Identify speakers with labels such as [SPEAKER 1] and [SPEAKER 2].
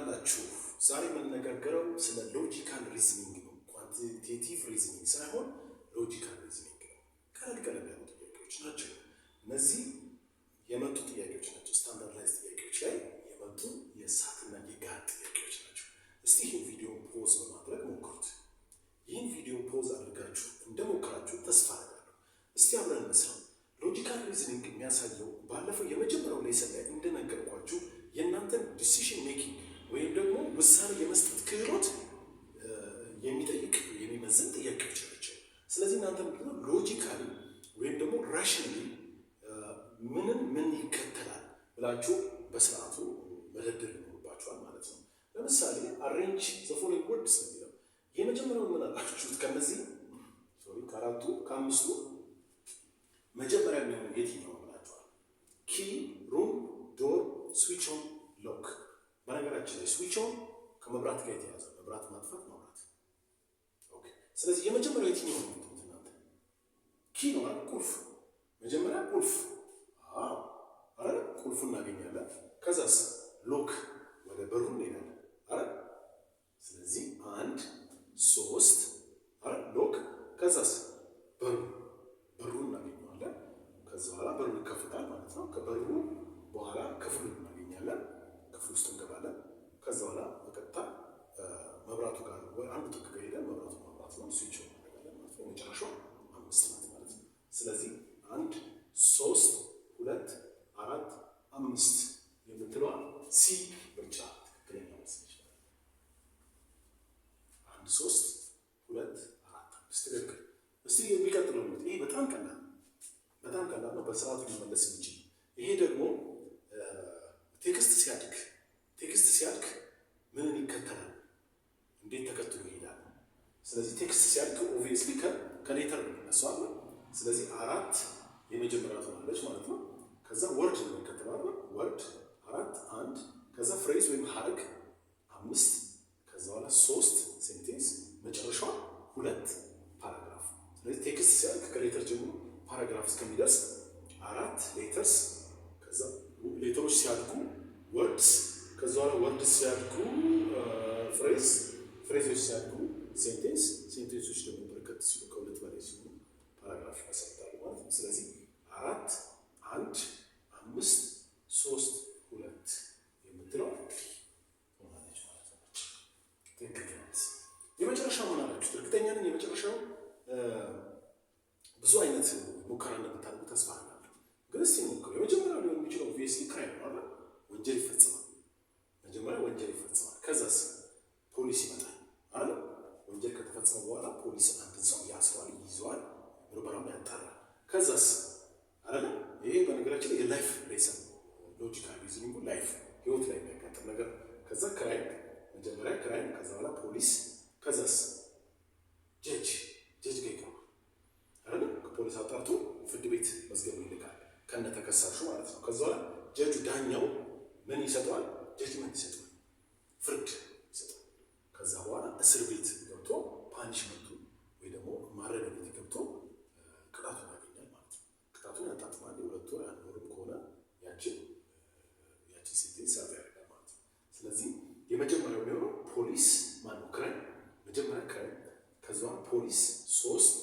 [SPEAKER 1] እንደምናላችሁ ዛሬ የምንነጋገረው ስለ ሎጂካል ሪዝኒንግ ነው። ኳንቲቴቲቭ ሪዝኒንግ ሳይሆን ሎጂካል ሪዝኒንግ ነው። ቀለል ቀለል ያሉ ጥያቄዎች ናቸው። እነዚህ የመጡ ጥያቄዎች ናቸው። ስታንዳርዳይዝ ጥያቄዎች ላይ የመጡ የእሳትና የጋጥ ጥያቄዎች ናቸው። እስቲ ይህን ቪዲዮ ፖዝ በማድረግ ሞክሩት። ይህን ቪዲዮ ፖዝ አድርጋችሁ እንደሞከራችሁ ተስፋ አደርጋለሁ። እስቲ አብረን እንስራ። ሎጂካል ሪዝኒንግ የሚያሳየው ባለፈው የመጀመሪያው ሌሰን ላይ እንደነገርኳችሁ የእናንተን ዲሲሽን ሜኪንግ ወይም ደግሞ ውሳኔ የመስጠት ክህሎት የሚጠይቅ የሚመዝን ጥያቄዎች ናቸው። ስለዚህ እናንተ ምንድነው ሎጂካሊ ወይም ደግሞ ራሽናሊ ምን ይከተላል ብላችሁ በስርዓቱ መደርደር ይኖርባችኋል ማለት ነው። ለምሳሌ አሬንጅ ዘ ፎሎዊንግ ወርድስ ነው የሚለው። የመጀመሪያው ምን አላችሁት? ከነዚህ ከአራቱ ከአምስቱ መጀመሪያ የሚሆነው የትኛው ብላችኋል? ኪ፣ ሩም፣ ዶር፣ ስዊች ኦን፣ ሎክ። በነገራችን ላይ ስዊች ኦን ከመብራት ጋር የተያዘ መብራት ማጥፋት ማብራት። ኦኬ። ስለዚህ የመጀመሪያው የትኛው ነው እናንተ? ኪ ነው አይደል? ቁልፍ። መጀመሪያ ቁልፍ። አዎ አይደል? ቁልፉ እናገኛለን። ከዛስ ሎክ ወደ በሩ እንሄዳለን አይደል? ስለዚህ 1 3 አይደል? ሎክ። ከዛስ በሩ እናገኘዋለን። ከዛ በኋላ በሩ ይከፈታል ማለት ነው። ከበሩ በኋላ ክፍሉን እናገኛለን። ክፍል ውስጥ እንገባለን። ከዛ በኋላ በቀጥታ መብራቱ ጋር ወይ አንዱ ጥግ ጋር ሄደን መብራቱ ማብራት ነው። ስዊች ኦን እናደርጋለን ማለት ነው። የመጨረሻው 5 ናት ማለት ነው። ስለዚህ 1 3 2 4 5 የምትለዋ ሲ ምርጫ ትክክለኛ መልስ ይችላል። 1 3 2 4 5 ትክክል። እስቲ የሚቀጥለው ነው። ይሄ በጣም ቀላል ነው። በስርዓቱ ሊመለስ የሚችል ይሄ ደግሞ ቴክስት ሲያድግ ምንን ይከተላል? እንዴት ተከትሎ ይሄዳል? ስለዚህ ቴክስት ሲያድግ ኦብቪየስሊ ከሌተር ነው የሚነሳው አይደል? ስለዚህ 4 የመጀመሪያ ትሆናለች ማለት ነው። ከዛ ወርድ ነው የሚከተለው ወርድ 4 1 ከዛ ፍሬዝ ወይም ሀረግ 5 ከዛ በኋላ 3 ሴንቴንስ መጨረሻው 2 ፓራግራፍ። ስለዚህ ቴክስት ሲያድግ ከሌተር ጀምሮ ፓራግራፍ እስከሚደርስ 4 ሌተርስ ከዛ ሌተሮች ሲያድጉ ወርድስ ከዛ በኋላ ወርድስ ሲያድጉ ፍሬዞች ሲያድጉ ሴንቴንሶች ደግሞ በርከት ሲሉ ከሁለት በላይ ሲሆኑ ፓራግራፍ ያሰጣሉ ማለት ነው። ስለዚህ 4 1 5 3 2 የምትለው ሆናለች ማለት ነው። ትክክለኛ የመጨረሻው ምን አላችሁ? እርግጠኛ ነኝ የመጨረሻው ብዙ አይነት ሙከራ እንደምታደርጉ ተስፋ አደርጋለሁ። ግን እስቲ ሞክሩ። የመጀመሪያው ሊሆን የሚችለው ኦብቪየስሊ ክራይም ነው አይደል? ወንጀል ይፈጽማል። መጀመሪያ ወንጀል ይፈጽማል። ከዛስ ፖሊስ ይመጣል አይደል? ወንጀል ከተፈጸመ በኋላ ፖሊስ አንድን ሰው ያስሯል፣ ይይዘዋል፣ ምርመራውን ያጣራል። ከዛስ አይደል? ይሄ በነገራችን ላይ የላይፍ ሌሰን ሎጂካል ሪዝኒንግ ላይፍ ህይወት ላይ የሚያጋጥም ነገር። ከዛ ክራይም መጀመሪያ ክራይም፣ ከዛ በኋላ ፖሊስ፣ ከዛስ ጀጅ ጋር ይቀርባል አይደል? ከፖሊስ አጣርቶ ፍርድ ቤት መዝገቡ ይልካል ከነ ተከሳሹ ማለት ነው። ከዛ በኋላ ጀጁ ዳኛው ምን ይሰጠዋል? ጀጅመንት ይሰጠዋል፣ ፍርድ ይሰጠዋል። ከዛ በኋላ እስር ቤት ገብቶ ፓኒሽመንቱ ወይ ደግሞ ማረሚያ ቤት ገብቶ ቅጣቱን ያገኛል ማለት ነው። ቅጣቱን ያጣጥማል። የ2 ወር 1 ወርም ከሆነ ያችን ሴንቴንስ ሰርቭ ያደርጋል ማለት ነው። ስለዚህ የመጀመሪያው የሚሆነው ፖሊስ ማነው? ክራይም መጀመሪያ ክራይም፣ ከዛ ፖሊስ 3